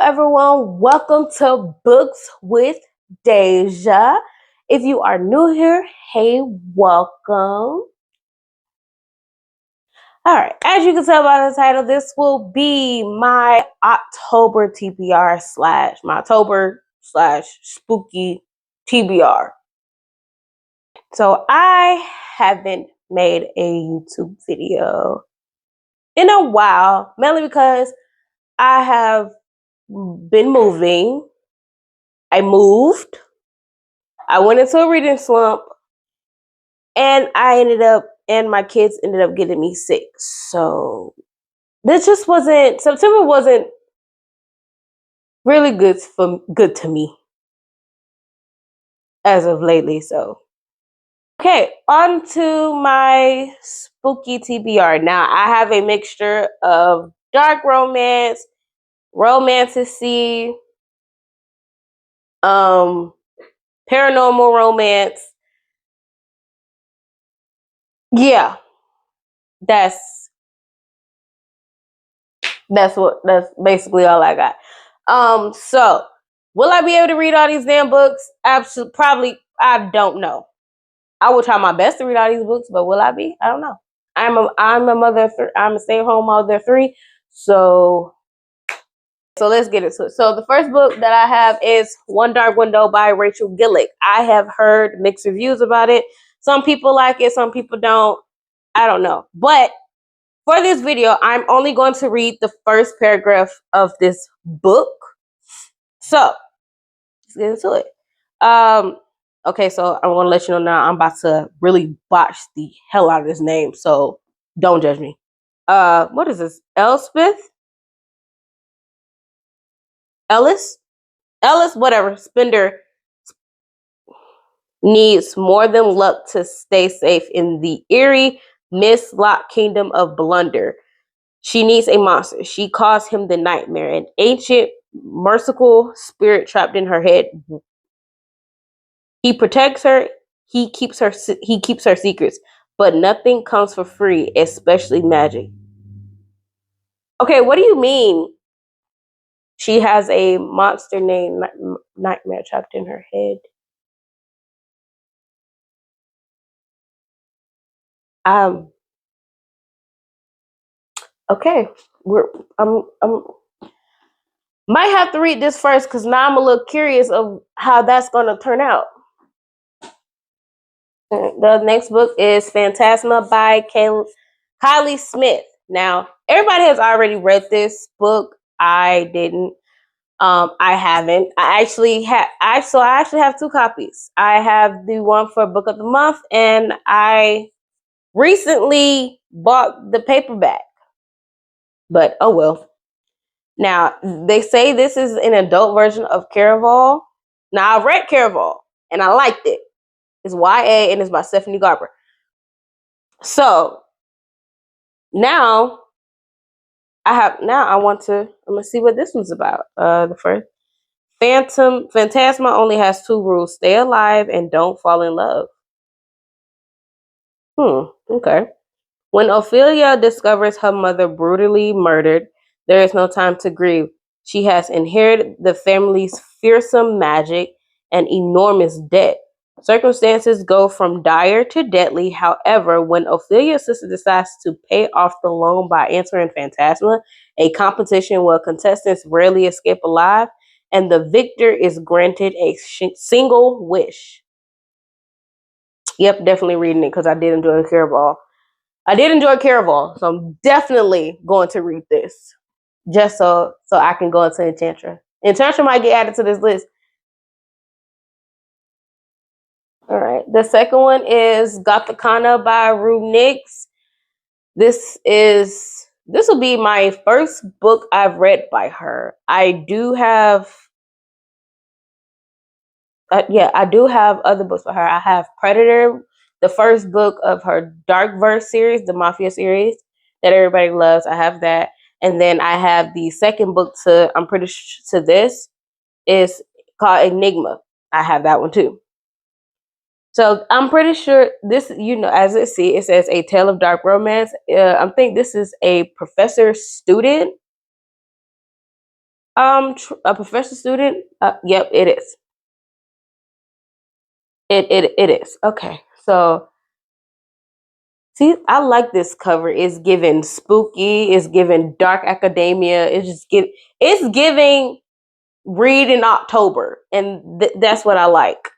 everyone. Welcome to Books with Deja. If you are new here, hey, welcome. All right, as you can tell by the title, this will be my October TBR slash my October slash Spooky TBR. So I haven't made a YouTube video in a while, mainly because I have been moving. I moved. I went into a reading slump, and my kids ended up getting me sick. So September wasn't really good to me as of lately. So, okay, on to my spooky TBR. Now, I have a mixture of dark romance, romantasy, paranormal romance. Yeah, that's that's basically all I got. So will I be able to read all these damn books? Absolutely, probably. I don't know. I will try my best to read all these books, but will I be? I don't know. I'm a mother. I'm a stay-at-home mother of 3. So let's get into it. So the first book that I have is One Dark Window by Rachel Gillick. I have heard mixed reviews about it. Some people like it, some people don't. I don't know. But for this video, I'm only going to read the first paragraph of this book. So let's get into it. Okay, so I'm gonna let you know now. I'm about to really botch the hell out of this name, so don't judge me. What is this? Ellis, whatever. Spender needs more than luck to stay safe in the eerie, mislocked kingdom of Blunder. She needs a monster. She calls him the Nightmare, an ancient, merciful spirit trapped in her head. He protects her. He keeps her secrets, but nothing comes for free, especially magic. Okay, what do you mean? She has a monster named Nightmare trapped in her head. Okay, I'm might have to read this first because now I'm a little curious of how that's gonna turn out. The next book is Phantasma by Kylie Smith. Now, everybody has already read this book. I didn't. I haven't. I actually have 2 copies. I have the one for Book of the Month, and I recently bought the paperback. But oh well. Now, they say this is an adult version of Caraval. Now, I've read Caraval, and I liked it. It's YA, and it's by Stephanie Garber. So, now, I'm gonna see what this one's about. The first Phantasma only has 2 rules: stay alive and don't fall in love. Okay. When Ophelia discovers her mother brutally murdered, there is no time to grieve. She has inherited the family's fearsome magic and enormous debt. Circumstances go from dire to deadly. However, when Ophelia's sister decides to pay off the loan by entering Phantasma, a competition where contestants rarely escape alive, and the victor is granted a single wish. Yep, definitely reading it because I did enjoy Caraval. So I'm definitely going to read this just so I can go into Enchantra. Enchantra might get added to this list. All right. The second one is Gothicana by Rue Nix. This will be my first book I've read by her. I do have other books by her. I have Predator, the first book of her Dark Verse series, the Mafia series that everybody loves. I have that. And then I have the second book to this is called Enigma. I have that one too. So I'm pretty sure this, as it says A Tale of Dark Romance. I think this is a professor student A professor student. Yep, it is. It is. Okay, so see, I like this cover. It's giving spooky. It's giving dark academia. It's giving read in October, and that's what I like.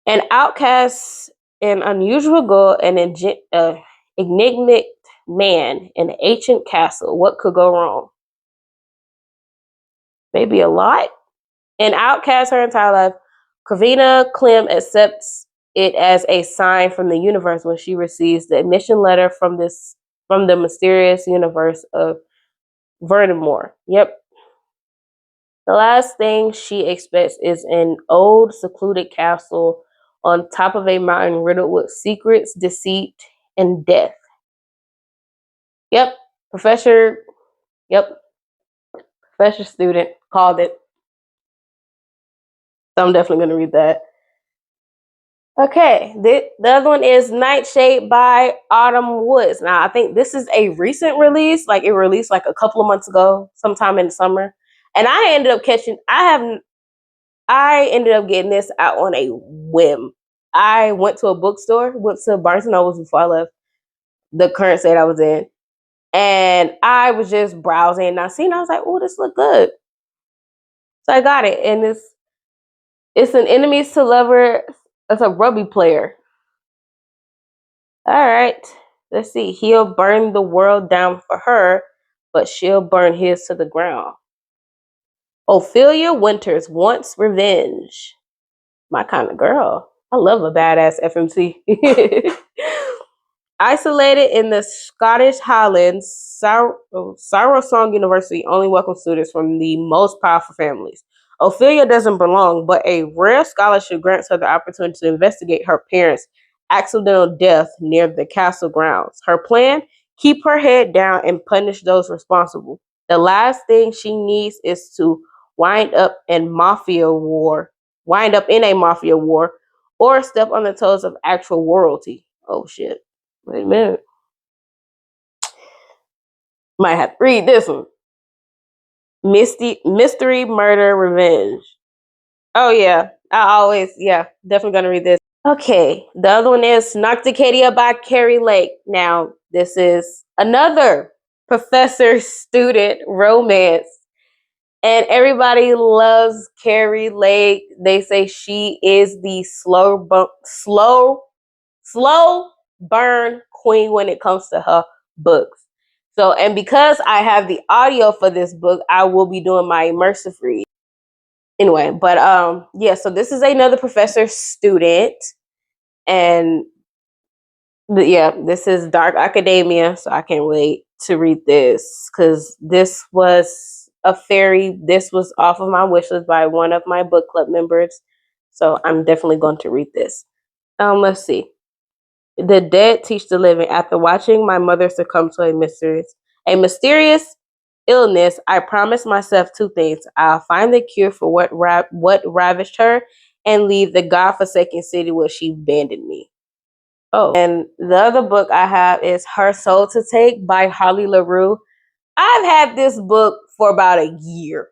An outcast, an unusual girl, enigmatic man in an ancient castle. What could go wrong? Maybe a lot. An outcast her entire life, Kavina Clem accepts it as a sign from the universe when she receives the admission letter from the mysterious universe of Vertimore. Yep. The last thing she expects is an old, secluded castle on top of a mountain riddled with secrets, deceit, and death. Yep. Professor, yep. Professor student called it. So I'm definitely going to read that. Okay, the other one is Nightshade by Autumn Woods. Now, I think this is a recent release. Like it released like a couple of months ago, sometime in the summer. And I ended up getting this out on a whim. I went to a bookstore, went to Barnes and Nobles before I left the current state I was in. And I was just browsing and I was like, oh, this look good. So I got it. And it's an enemies to lover, it's a rugby player. All right. Let's see. He'll burn the world down for her, but she'll burn his to the ground. Ophelia Winters wants revenge. My kind of girl. I love a badass FMC. Isolated in the Scottish Highlands, Sarosong University only welcomes students from the most powerful families. Ophelia doesn't belong, but a rare scholarship grants her the opportunity to investigate her parents' accidental death near the castle grounds. Her plan? Keep her head down and punish those responsible. The last thing she needs is to wind up in wind up in a mafia war, or step on the toes of actual royalty. Oh shit. Wait a minute. Might have to read this one. Mystery, Murder, Revenge. Oh yeah. Definitely gonna read this. Okay. The other one is Nocticadia by Carrie Lake. Now, this is another professor student romance. And everybody loves Carrie Lake. They say she is the slow burn queen when it comes to her books. So, and because I have the audio for this book, I will be doing my immersive read. Anyway, but yeah, so this is another professor student, and yeah, this is dark academia, so I can't wait to read this because this was off of my wish list by one of my book club members. So I'm definitely going to read this. Let's see. The dead teach the living. After watching my mother succumb to a mysterious illness, I promised myself two things. I'll find the cure for what ravished her and leave the godforsaken city where she abandoned me. Oh, and the other book I have is Her Soul to Take by Holly LaRue. I've had this book for about a year.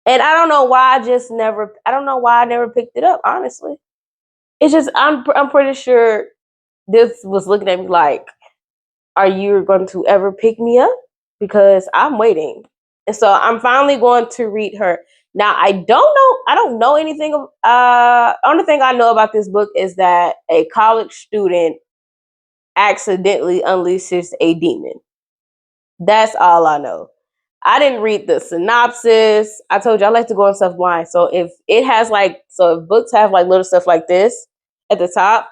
And I don't know why I don't know why I never picked it up, honestly. It's just I'm pretty sure this was looking at me like, are you going to ever pick me up? Because I'm waiting. And so I'm finally going to read her. Now I don't know anything only thing I know about this book is that a college student accidentally unleashes a demon. That's all I know. I didn't read the synopsis. I told you I like to go on stuff blind. So if books have like little stuff like this at the top,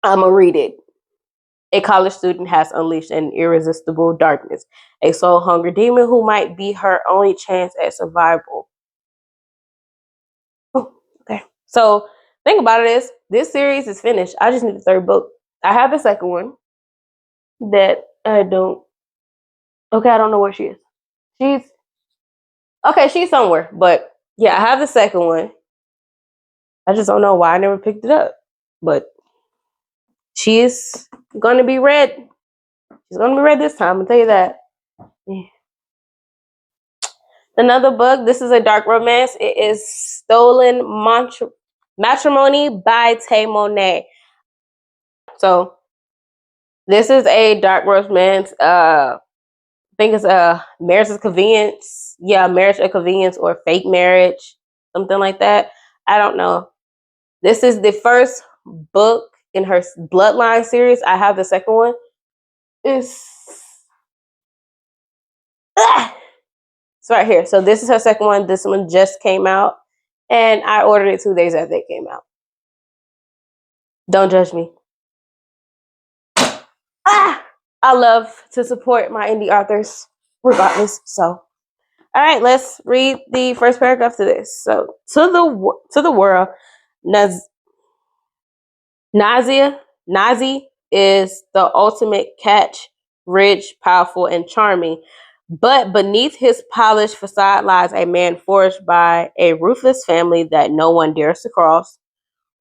I'm gonna read it. A college student has unleashed an irresistible darkness, a soul hungry demon who might be her only chance at survival. Oh, okay. So think about it is this series is finished. I just need the third book. I have the second one that I don't. Okay, I don't know where she is. She's okay. She's somewhere, but yeah, I have the second one. I just don't know why I never picked it up, but she is going to be read. She's going to be read this time. I'll tell you that. Yeah. Another book. This is a dark romance. It is Stolen Matrimony by Tay Monet. So this is a dark romance. I think it's a marriage of convenience. Yeah, marriage of convenience or fake marriage, something like that. I don't know. This is the first book in her Bloodline series. I have the second one. It's it's right here. So this is her second one. This one just came out, and I ordered it 2 days after it came out. Don't judge me. I love to support my indie authors, regardless. So, all right, let's read the first paragraph to this. So, to the world, Nazi is the ultimate catch, rich, powerful, and charming. But beneath his polished facade lies a man forged by a ruthless family that no one dares to cross.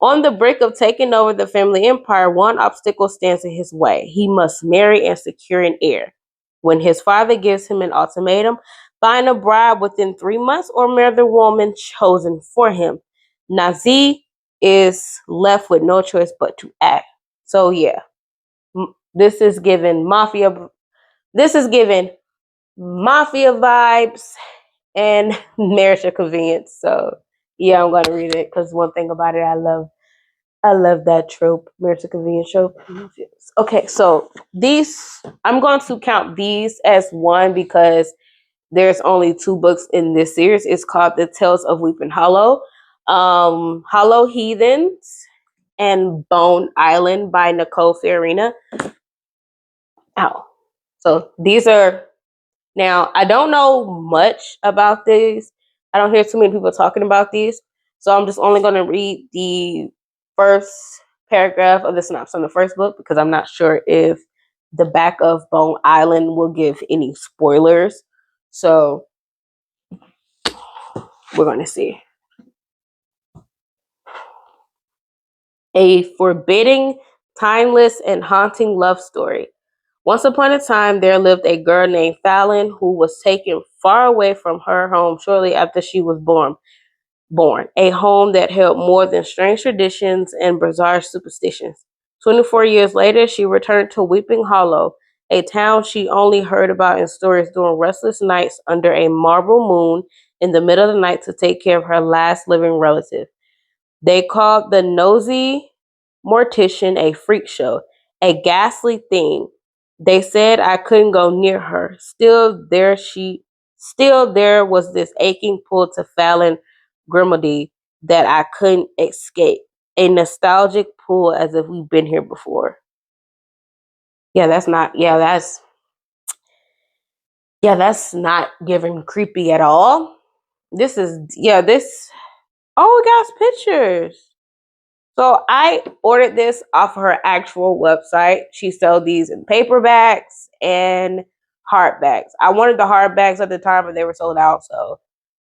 On the brink of taking over the family empire, one obstacle stands in his way. He must marry and secure an heir. When his father gives him an ultimatum, find a bride within 3 months or marry the woman chosen for him. Nazi is left with no choice but to act. So yeah, this is given mafia. This is given mafia vibes and marriage of convenience. So yeah, I'm gonna read it because one thing about it, I love that trope, marriage of convenience trope. Okay, so these I'm going to count these as one because there's only 2 books in this series. It's called The Tales of Weeping Hollow, Hollow Heathens, and Bone Island by Nicole Fiorina. Ow. So these are now I don't know much about these. I don't hear too many people talking about these. So I'm just only gonna read the first paragraph of the synopsis on the first book because I'm not sure if the back of Bone Island will give any spoilers. So we're gonna see. A forbidding, timeless, and haunting love story. Once upon a time, there lived a girl named Fallon who was taken far away from her home shortly after she was born, a home that held more than strange traditions and bizarre superstitions. 24 years later, she returned to Weeping Hollow, a town she only heard about in stories during restless nights under a marble moon in the middle of the night to take care of her last living relative. They called the nosy mortician a freak show, a ghastly thing. They said I couldn't go near her. Still there was this aching pull to Fallon Grimaldi that I couldn't escape. A nostalgic pull as if we've been here before. Yeah, that's not giving creepy at all. This oh, it got pictures. So I ordered this off of her actual website. She sold these in paperbacks and hardbacks. I wanted the hardbacks at the time, but they were sold out. So,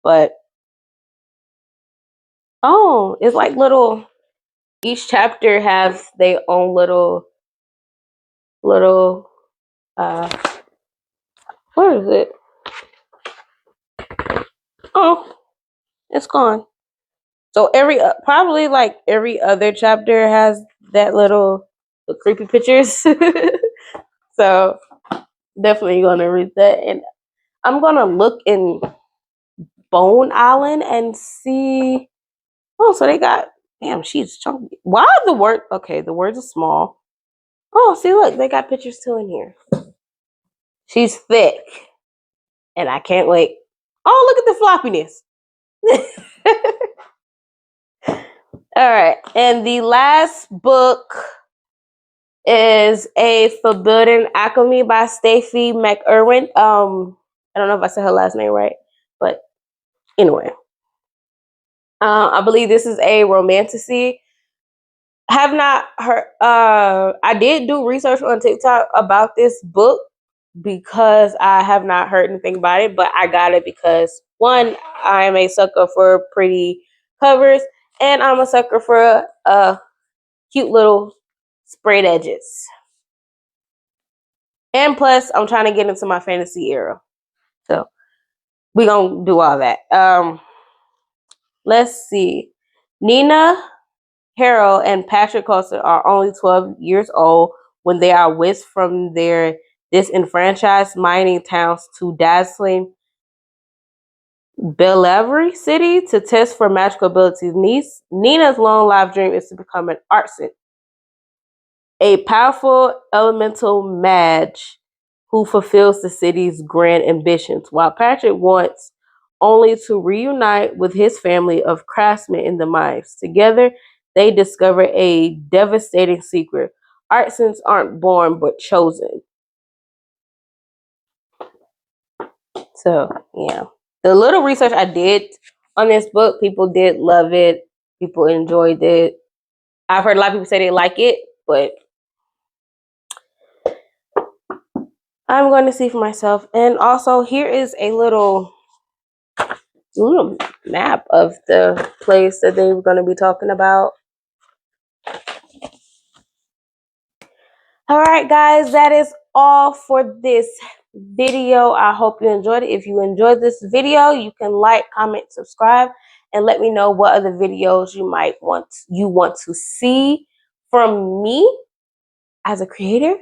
but oh, it's like little. Each chapter has their own little. Uh, what is it? Oh, it's gone. So probably like every other chapter has that little the creepy pictures. So definitely gonna read that, and I'm gonna look in Bone Island and see. Oh, so they got. Damn, she's chunky. Why are the word? Okay, the words are small. Oh, see, look, they got pictures too in here. She's thick, and I can't wait. Oh, look at the floppiness. All right, and the last book is A Forbidden Alchemy by Stacey McIrwin. I don't know if I said her last name right, but anyway. I believe this is a romantasy. Have not heard. I did do research on TikTok about this book because I have not heard anything about it, but I got it because one, I am a sucker for pretty covers, and I'm a sucker for cute little sprayed edges. And plus, I'm trying to get into my fantasy era. So we gonna do all that. Let's see. Nina, Harold, and Patrick Coulson are only 12 years old when they are whisked from their disenfranchised mining towns to dazzling Bellevue City to test for magical abilities. Nina's long life dream is to become an artisan, a powerful elemental mage who fulfills the city's grand ambitions, while Patrick wants only to reunite with his family of craftsmen in the mines. Together, they discover a devastating secret. Artisans aren't born but chosen. So, yeah. The little research I did on this book, people did love it. People enjoyed it. I've heard a lot of people say they like it, but I'm going to see for myself. And also, here is a little map of the place that they were going to be talking about. All right, guys, that is all for this video. I hope you enjoyed it. If you enjoyed this video, you can like, comment, subscribe, and let me know what other videos you want to see from me as a creator.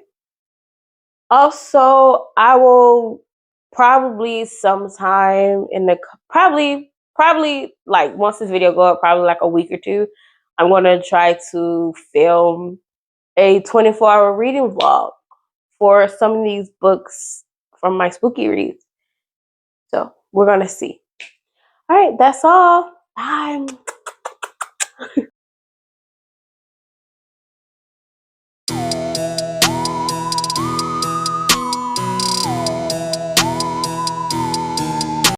Also, I will probably sometime in the probably like once this video go up, probably like a week or two, I'm gonna try to film a 24-hour reading vlog for some of these books from my spooky reads. So we're gonna see. All right, that's all. Bye.